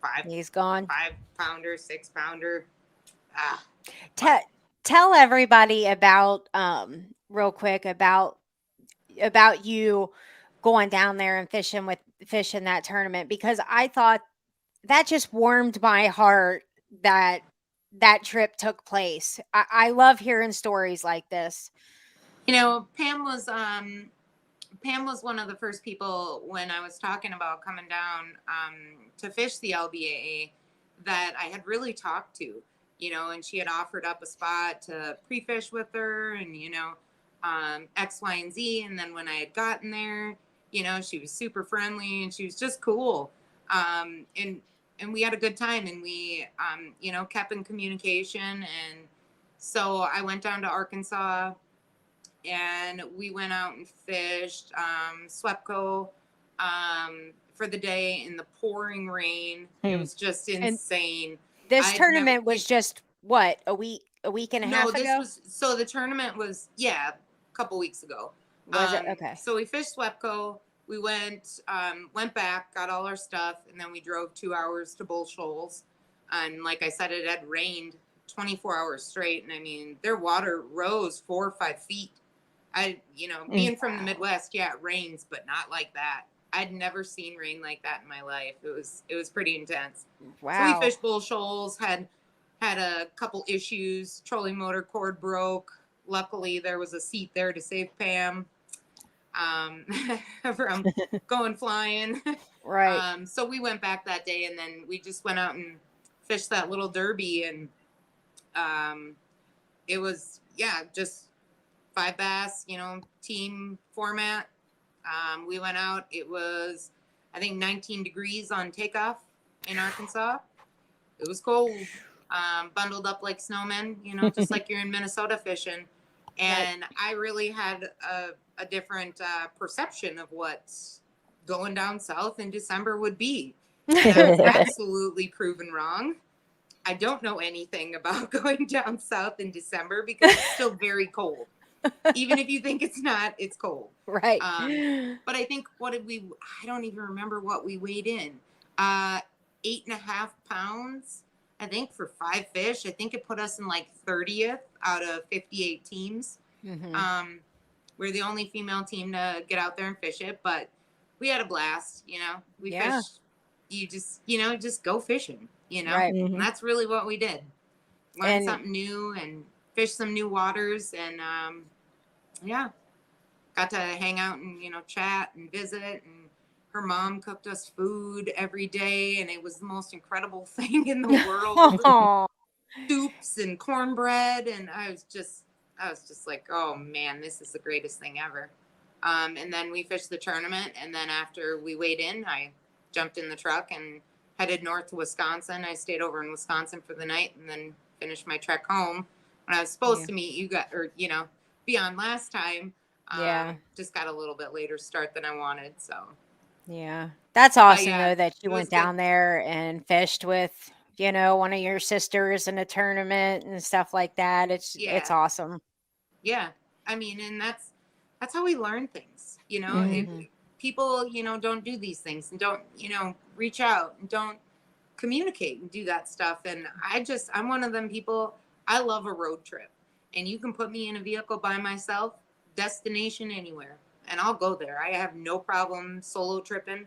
five he's gone. 5-pounder, 6-pounder. Ah, Tell tell everybody about real quick about you going down there and fishing that tournament, because I thought that just warmed my heart that that trip took place. I love hearing stories like this. you know, Pam was one of the first people when I was talking about coming down to fish the LBAA that I had really talked to. and she had offered up a spot to pre-fish with her and, X, Y, and Z. And then when I had gotten there, she was super friendly and she was just cool. And we had a good time and we, kept in communication. And so I went down to Arkansas and we went out and fished, SWEPCO, for the day in the pouring rain. It was just insane. This tournament was just what, a week and a half ago? So the tournament was, a couple weeks ago. Was it? Okay. So we fished SWEPCO. We went back, got all our stuff, and then we drove 2 hours to Bull Shoals. And like I said, it had rained 24 hours straight. And I mean, their water rose 4 or 5 feet. Being from the Midwest, it rains, but not like that. I'd never seen rain like that in my life. It was pretty intense. Wow. So we fished Bull Shoals, had a couple issues. Trolling motor cord broke. Luckily, there was a seat there to save Pam from going flying. Right. So we went back that day, and then we just went out and fished that little derby, and it was just 5 bass, team format. We went out. It was, I think, 19 degrees on takeoff in Arkansas. It was cold. Bundled up like snowmen, just like you're in Minnesota fishing. And I really had a different perception of what going down south in December would be. And I was absolutely proven wrong. I don't know anything about going down south in December because it's still very cold. Even if you think it's not, it's cold. Right. But I think, I don't even remember what we weighed in. 8.5 pounds, I think, for 5 fish. I think it put us in like 30th out of 58 teams. Mm-hmm. We're the only female team to get out there and fish it, but we had a blast, We fished. You just go fishing, Right. And that's really what we did. Learn something new and fish some new waters, and got to hang out and chat and visit. And her mom cooked us food every day, and it was the most incredible thing in the world. Soups and cornbread, and I was just like, oh man, this is the greatest thing ever. And then we fished the tournament, and then after we weighed in, I jumped in the truck and headed north to Wisconsin. I stayed over in Wisconsin for the night, and then finished my trek home. When I was supposed to meet you guys, or be on last time, just got a little bit later start than I wanted. So that's awesome though that you went down there and fished with one of your sisters in a tournament and stuff like that. It's awesome. I mean, and that's how we learn things. Mm-hmm. If people don't do these things and don't reach out and don't communicate and do that stuff. And I'm one of them people. I love a road trip, and you can put me in a vehicle by myself, destination anywhere, and I'll go there. I have no problem solo tripping.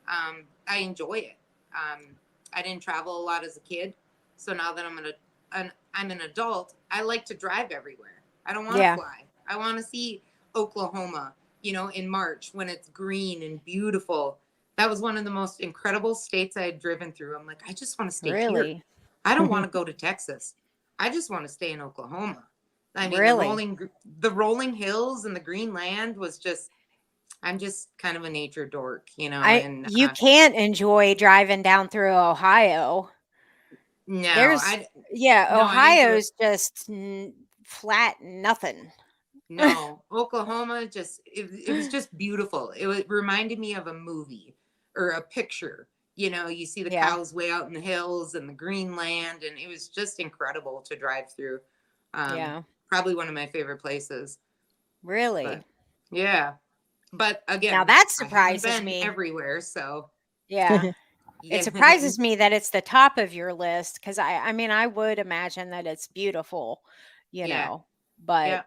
I enjoy it. I didn't travel a lot as a kid, so now that I'm an adult, I like to drive everywhere. I don't want to fly. I want to see Oklahoma, in March when it's green and beautiful. That was one of the most incredible states I had driven through. I'm like, I just want to stay here. I don't want to go to Texas. I just want to stay in Oklahoma. I mean, the rolling hills and the green land was just, I'm just kind of a nature dork, and you can't enjoy driving down through Ohio. No, Ohio's just flat nothing. No, Oklahoma it was just beautiful. It reminded me of a movie or a picture. You see the cows way out in the hills and the green land, and it was just incredible to drive through. Probably one of my favorite places. Really? But again, now that surprises me. Everywhere, so it surprises me that it's the top of your list, because I would imagine that it's beautiful, but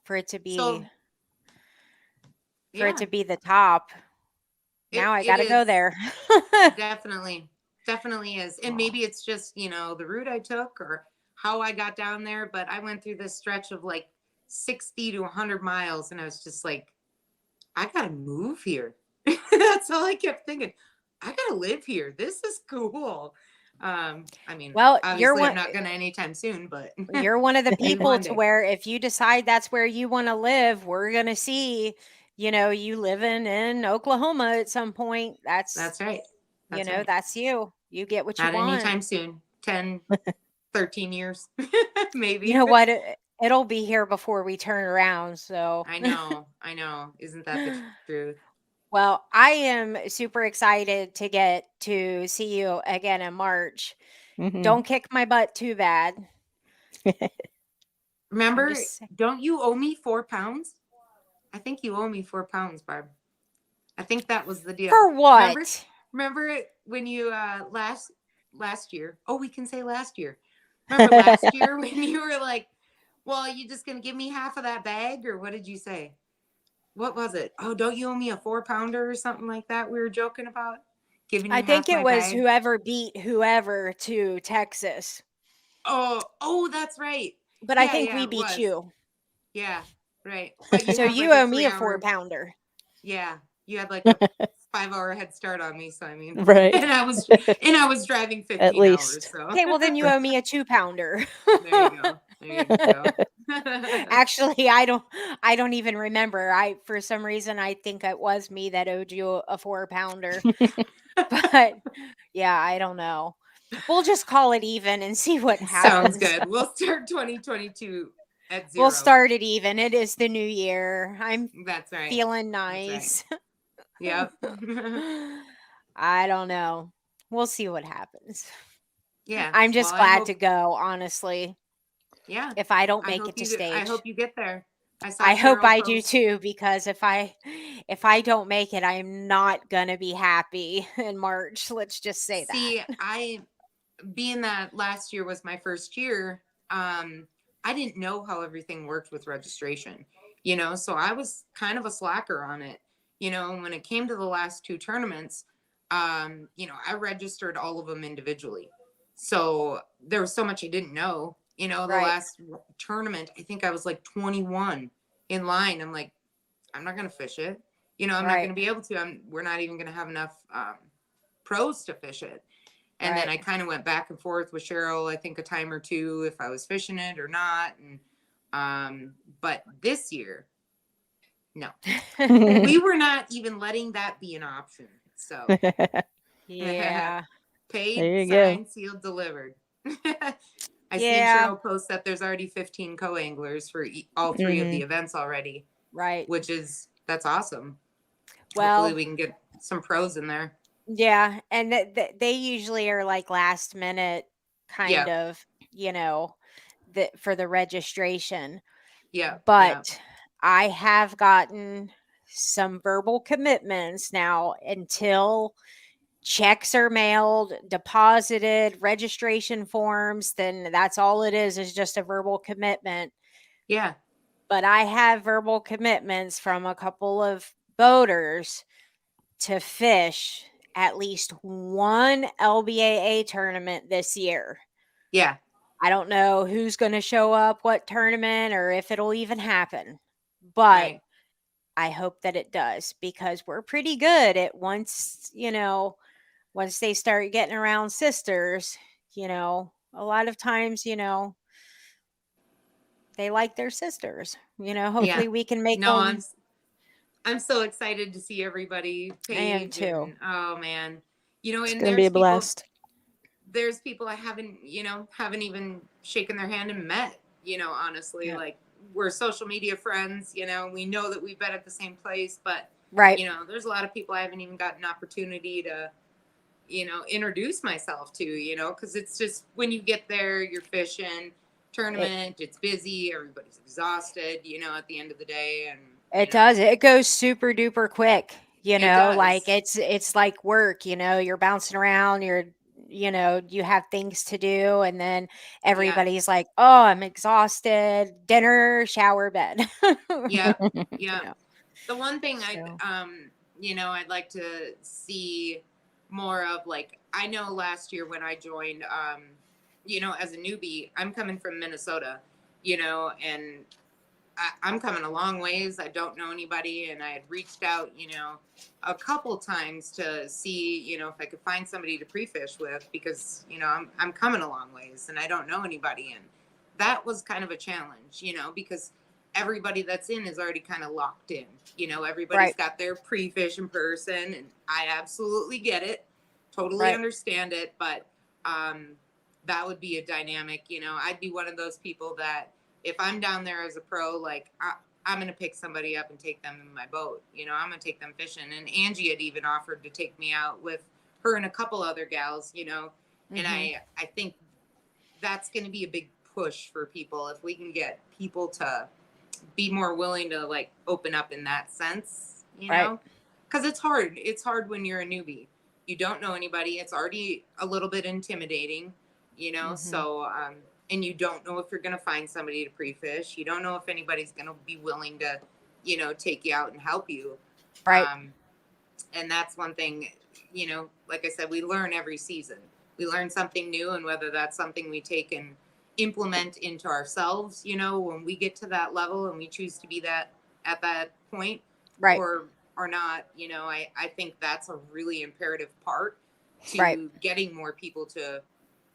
for it to be to be the top, now I got to go there. Definitely is. And maybe it's just the route I took or how I got down there, but I went through this stretch of like 60 to 100 miles, and I was just like, I gotta move here. That's all I kept thinking. I gotta live here. This is cool. I mean, Well, obviously I'm not gonna anytime soon, but you're one of the maybe people one to day. where if you decide that's where you want to live, we're going to see, you living in Oklahoma at some point. That's right. That's right. That's you. You get what you Not want. anytime soon. 10, 13 years, You maybe. know what? It'll be here before we turn around. So I know. Isn't that the truth? well, I am super excited to get to see you again in March. Mhm. Don't kick my butt too bad. I'm Remember, just don't you owe me 4 pounds? I think you owe me 4 pounds, Barb. I think that was the deal. for Remember, what? remember when you last year? Oh, we can say last year. Remember last year when you were like, "Well, you just gonna give me half of that bag," or what did you say? What was it? Oh, don't you owe me a 4 pounder or something like that? We were joking about giving I you think half it my was bag. whoever beat whoever to Texas, Oh, that's right. but I Yeah, think yeah, we it beat was. you. Yeah, right. But you So had you like a owe me a 3 hour. 4 pounder. Yeah, you had like a 5 hour head start on me. So I mean, Right. and I was driving At 15 hours. least. So Okay, well then you owe me a 2 pounder. there you go. There you go. Actually, I don't even remember. I for some reason I think it was me that owed you a 4 pounder. But yeah, I don't know. We'll just call it even and see what Sounds happens. good. We'll start 2022 at We'll 0. start it even. It is the new year. I'm That's right. feeling That's right. nice. Yep. I don't know. We'll see what happens. Yeah. I'm Well, just I glad hope. to go, honestly. Yeah. If I don't I make hope it to I stage. hope you get there. I saw I hope Cheryl I do post. too because if I don't make it, I'm not going to be happy in March. Let's just say that. See, being that last year was my first year, I didn't know how everything worked with registration, so I was kind of a slacker on it. When it came to the last two tournaments, I registered all of them individually. So there was so much I didn't know. The Right. last tournament, I think I was like 21 in line. I'm like, I'm not going to fish it. I'm not Right. going to be able to. We're not even going to have enough pros to fish it. And then I kind of went back and forth with Cheryl, I think a time or two, if I was fishing it or not. And but this year, no, we were not even letting that be an option. So Yeah. paid, There you go. signed, sealed, delivered. I seen Yeah. Cheryl post that there's already 15 co-anglers for all three of the events already, Right. that's awesome. Well, Hopefully we can get some pros in there. yeah, and they usually are like last minute kind Yeah. of, for the registration. Yeah. But I have gotten some verbal commitments now until checks are mailed, deposited, registration forms, then that's all it is just a verbal commitment. Yeah. But I have verbal commitments from a couple of boaters to fish at least one LBAA tournament this year. Yeah. I don't know who's going to show up, what tournament, or if it'll even happen. But Right. I hope that it does because we're pretty good at once they start getting around sisters, a lot of times, they like their sisters. Hopefully we can make No, them. I'm so excited to see everybody, I am Paige, too. and oh man, It's and gonna be a blast. there's people I haven't even shaken their hand and met, honestly, Yeah. like we're social media friends, we know that we've been at the same place, but Right. there's a lot of people I haven't even gotten an opportunity to, introduce myself to, because it's just when you get there, you're fishing tournament, it's busy, everybody's exhausted, at the end of the day, and It does. It goes super duper quick, It does. like it's like work, you're bouncing around, you have things to do and then everybody's like, "Oh, I'm exhausted. Dinner, shower, bed." Yeah. Yeah. You know. The one thing So. I'd like to see more of, like, I know last year when I joined, as a newbie, I'm coming from Minnesota, and I'm coming a long ways. I don't know anybody, and I had reached out, a couple times to see, if I could find somebody to pre-fish with, because I'm coming a long ways and I don't know anybody, and that was kind of a challenge, because everybody that's in is already kind of locked in. Everybody's Right. got their pre-fish in person, and I absolutely get it, totally Right. understand it, but that would be a dynamic. I'd be one of those people that if I'm down there as a pro, like I'm going to pick somebody up and take them in my boat. I'm going to take them fishing. And Angie had even offered to take me out with her and a couple other gals, and I think that's going to be a big push for people. If we can get people to be more willing to like open up in that sense, Right. because it's hard. It's hard when you're a newbie. You don't know anybody. It's already a little bit intimidating, so, and you don't know if you're going to find somebody to pre-fish. You don't know if anybody's going to be willing to, take you out and help you. Right. And that's one thing, like I said, we learn every season. We learn something new, and whether that's something we take and implement into ourselves, when we get to that level and we choose to be that at that point, Right. or not, I think that's a really imperative part to Right. getting more people to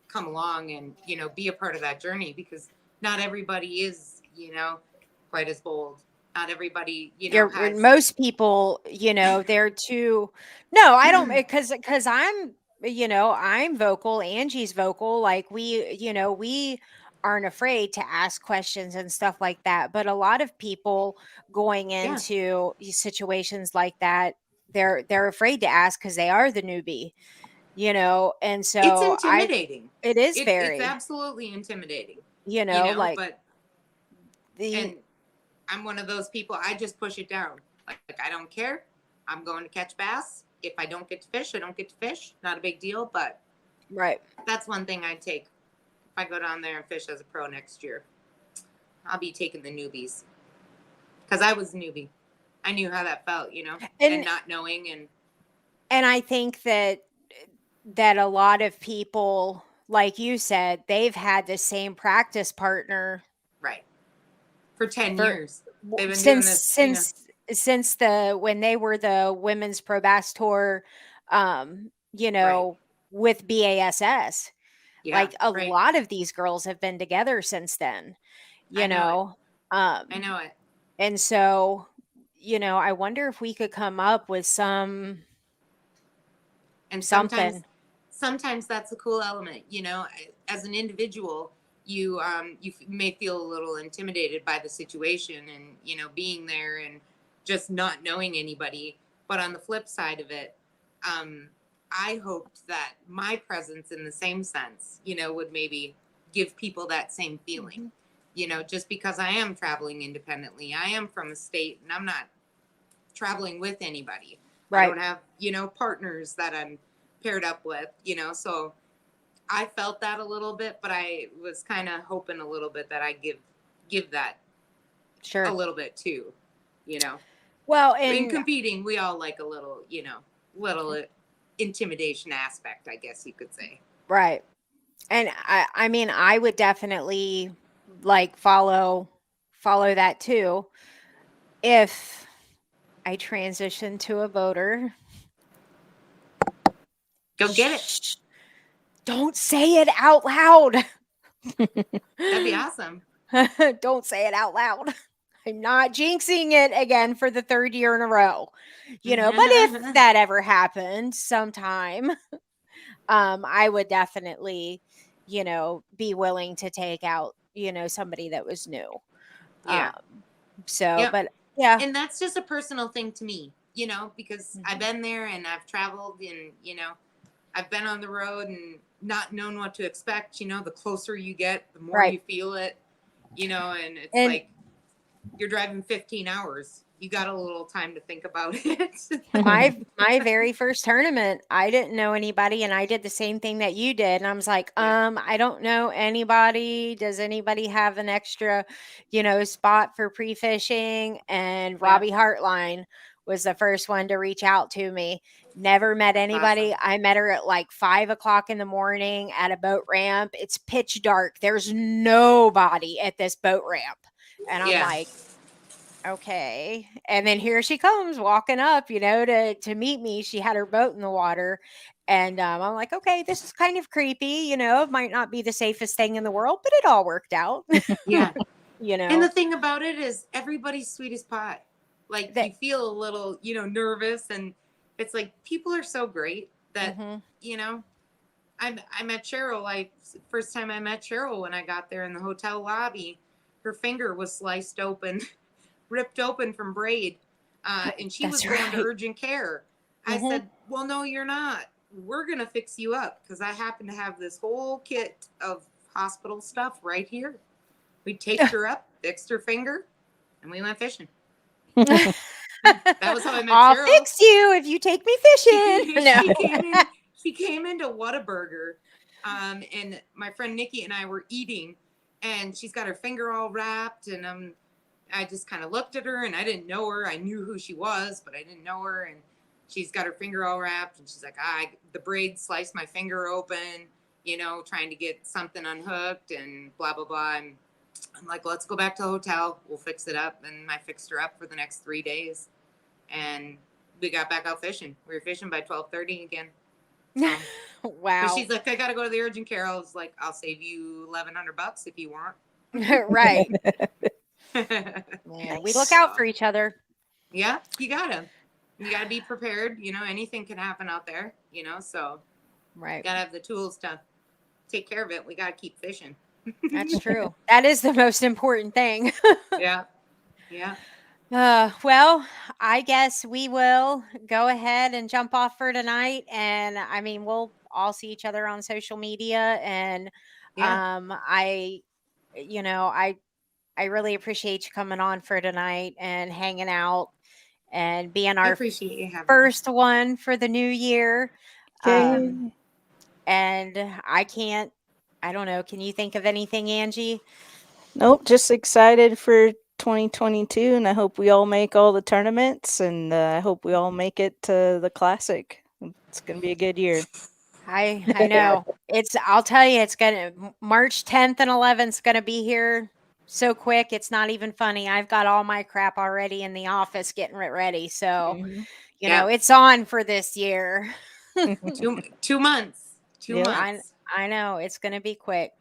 come along and, be a part of that journey, because not everybody is, quite as bold. Not everybody, has. Most people, they're too. No, I don't, because I'm vocal. Angie's vocal. Like we aren't afraid to ask questions and stuff like that. But a lot of people going Yeah. into these situations like that, they're afraid to ask because they are the newbie, and It's so intimidating. it is It's very, absolutely intimidating, like but, and I'm one of those people, I just push it down. Like I don't care. I'm going to catch bass. If I don't get to fish, I don't get to fish. Not a big deal, but right. that's one thing I'd take. If I go down there and fish as a pro next year, I'll be taking the newbies, because I was a newbie. I knew how that felt, and not knowing. And I think that a lot of people, like you said, they've had the same practice partner Right. For 10 for years. They've been doing this, since when they were the women's pro bass tour, Right. with BASS. Yeah, Like a right. lot of these girls have been together since then, I know I know it. And so, I wonder if we could come up with some And something. sometimes that's a cool element, as an individual, you may feel a little intimidated by the situation, and being there and just not knowing anybody. But on the flip side of it, I hoped that my presence in the same sense, would maybe give people that same feeling. Just because I am traveling independently, I am from a state, and I'm not traveling with anybody. Right. I don't have, partners that I'm paired up with, so I felt that a little bit, but I was kind of hoping a little bit that I give that Sure. a little bit too, Well, in and competing, we all like a little, little intimidation aspect, I guess you could say. right. And I mean, I would definitely like follow that too. If I transition to a boater, Go get it. Shh, don't say it out loud. That'd be awesome. Don't say it out loud. I'm not jinxing it again for the third year in a row. But if that ever happened sometime, I would definitely, be willing to take out, somebody that was new. Yeah. So, Yep. but yeah. And that's just a personal thing to me, because I've been there and I've traveled, and, I've been on the road and not known what to expect. The closer you get, the more Right. you feel it, and it's like you're driving 15 hours. You got a little time to think about it. my very first tournament, I didn't know anybody, and I did the same thing that you did. And I was like, Yeah. I don't know anybody. Does anybody have an extra, spot for pre-fishing? And Robbie Hartline was the first one to reach out to me. Never met anybody. Awesome. I met her at like 5:00 in the morning at a boat ramp. It's pitch dark. There's nobody at this boat ramp. And I'm like, okay. And then here she comes walking up, to meet me. She had her boat in the water. And I'm like, okay, this is kind of creepy. It might not be the safest thing in the world, but it all worked out. Yeah. you And know, the thing about it is everybody's sweet as pie. Like that, you feel a little, nervous, and it's like people are so great that, Mhm. I met Cheryl. First time I met Cheryl when I got there in the hotel lobby, her finger was sliced open, ripped open from braid, and she was That's going to right. urgent care. I Mhm. said, "Well, no, you're not. We're gonna fix you up because I happen to have this whole kit of hospital stuff right here." We taped her up, fixed her finger, and we went fishing. That was how I met I'll Cheryl. fix you if you take me fishing. No. She came into Whataburger, and my friend Nikki and I were eating, and she's got her finger all wrapped, and I just kind of looked at her, and I didn't know her. I knew who she was, but I didn't know her, and she's got her finger all wrapped, and she's like, the braid sliced my finger open, trying to get something unhooked, and blah blah blah. And I'm like, let's go back to the hotel. We'll fix it up. And I fixed her up for the next 3 days. And we got back out fishing. We were fishing by 12:30 again. So, Wow. but she's like, I got to go to the urgent care. I was like, I'll save you $1,100 if you want. Right. Yeah, We look out for each other. you gotta. You gotta be prepared. Anything can happen out there, so Right. you gotta have the tools to take care of it. We gotta keep fishing. That's true. That is the most important thing. Yeah. Well, I guess we will go ahead and jump off for tonight. And I mean, we'll all see each other on social media. And Yeah. I, I really appreciate you coming on for tonight and hanging out and being I our appreciate you having me. first one for the new year. Yay. And I don't know. Can you think of anything, Angie? Nope, just excited for 2022, and I hope we all make all the tournaments, and I hope we all make it to the classic. It's gonna be a good year. I know. I'll tell you, it's March 10th and 11th is gonna be here so quick. It's not even funny. I've got all my crap already in the office getting it ready. So, Mhm. it's on for this year. 2 months. 2 Yep. months. I know it's gonna be quick.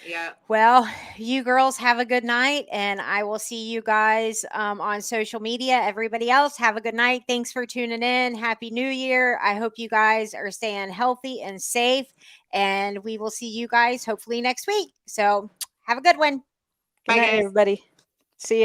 Yeah. Well, you girls have a good night, and I will see you guys on social media. Everybody else, have a good night. Thanks for tuning in. Happy New Year. I hope you guys are staying healthy and safe, and we will see you guys hopefully next week. So, have a good one. Good Bye, night, guys. everybody. See ya.